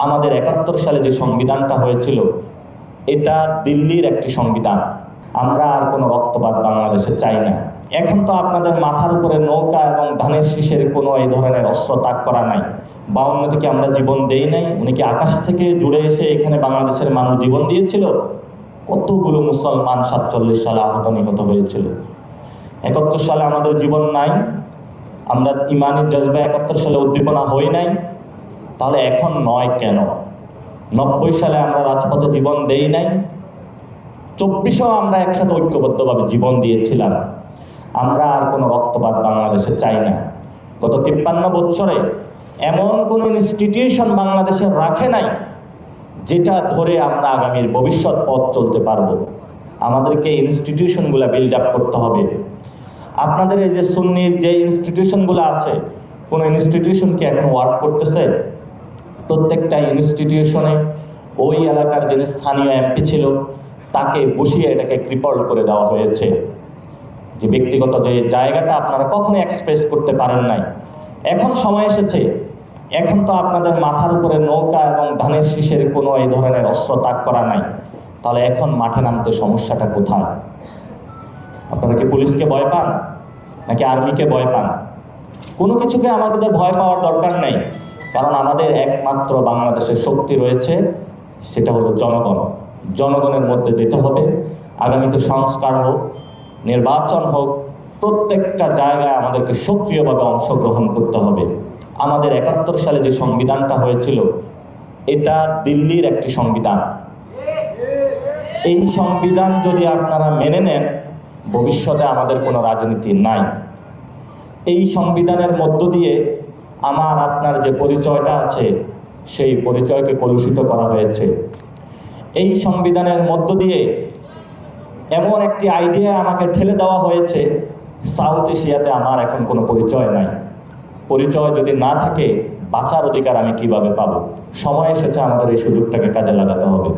আমাদের ৭১ সালে যে সংবিধানটা হয়েছিল এটা দিল্লির একটি সংবিধান। আমরা আর কোনো রক্তপাত বাংলাদেশে চাই না। এখন তো আপনাদের মাথার উপরে নৌকা এবং ধানের শীষের কোনো এই ধরনের অস্ত্র তাক করা নাই। ৫২ থেকে আমরা জীবন দেই নাই। উনি কি আকাশ থেকে জুড়ে এসে এখানে বাংলাদেশের মানুষ জীবন দিয়েছিল? কতগুলো মুসলমান ৪৭ সালে আহত নিহত হয়েছিল। ৭১ সালে আমাদের জীবন নাই, আমরা ইমানি জজবা ৭১ সালে উদ্দীপনা হই নাই, তাহলে এখন নয় কেন? ৯০ সালে আমরা রাজপথে জীবন দেই নাই, ২৪-এও আমরা একসাথে ঐক্যবদ্ধভাবে জীবন দিয়েছিলাম। আমরা আর কোনো রক্তপাত বাংলাদেশে চাই না। গত ৫৩ বছরে এমন কোনো ইনস্টিটিউশন বাংলাদেশে রাখে নাই যেটা ধরে আমরা আগামীর ভবিষ্যৎ পথ চলতে পারবো। আমাদেরকে ইনস্টিটিউশনগুলো বিল্ড আপ করতে হবে। আপনাদের এই যে সুন্নির যে ইনস্টিটিউশনগুলো আছে, কোনো ইনস্টিটিউশন কি এখন ওয়ার্ক করতেছে? প্রত্যেকটা ইনস্টিটিউশনে ওই এলাকার যিনি স্থানীয় এমপি ছিল তাকে বসিয়ে এটাকে ক্রিপল করে দেওয়া হয়েছে। যে ব্যক্তিগত যে জায়গাটা আপনারা কখনো এক্সপ্রেস করতে পারেন নাই, এখন সময় এসেছে। এখন তো আপনাদের মাথার উপরে নৌকা এবং ধানের শীষের কোনো এই ধরনের অস্ত্র তাক করা নাই, তাহলে এখন মাঠে নামতে সমস্যাটা কোথায়? আপনারা কি পুলিশকে ভয় পান নাকি আর্মিকে ভয় পান? কোনো কিছুকে আমাদের ভয় পাওয়ার দরকার নেই, কারণ আমাদের একমাত্র বাংলাদেশের শক্তি রয়েছে, সেটা হলো জনগণ। জনগণের মধ্যে যেতে হবে। আগামীতে সংস্কার হোক, নির্বাচন হোক, প্রত্যেকটা জায়গায় আমাদেরকে সক্রিয়ভাবে অংশগ্রহণ করতে হবে। আমাদের ৭১ সালে যে সংবিধানটা হয়েছিল এটা দিল্লির একটি সংবিধান। এই সংবিধান যদি আপনারা মেনে নেন, ভবিষ্যতে আমাদের কোনো রাজনীতি নাই। এই সংবিধানের মধ্য দিয়ে আমার আপনার যে পরিচয়টা আছে সেই পরিচয়কে কলুষিত করা হয়েছে। এই সংবিধানের মধ্য দিয়ে এমন একটি আইডিয়া আমাকে ঠেলে দেওয়া হয়েছে, সাউথ এশিয়াতে আমার এখন কোনো পরিচয় নাই। পরিচয় যদি না থাকে, বাঁচার অধিকার আমি কিভাবে পাবো? সময় এসেছে আমাদের এই সুযোগটাকে কাজে লাগাতে হবে।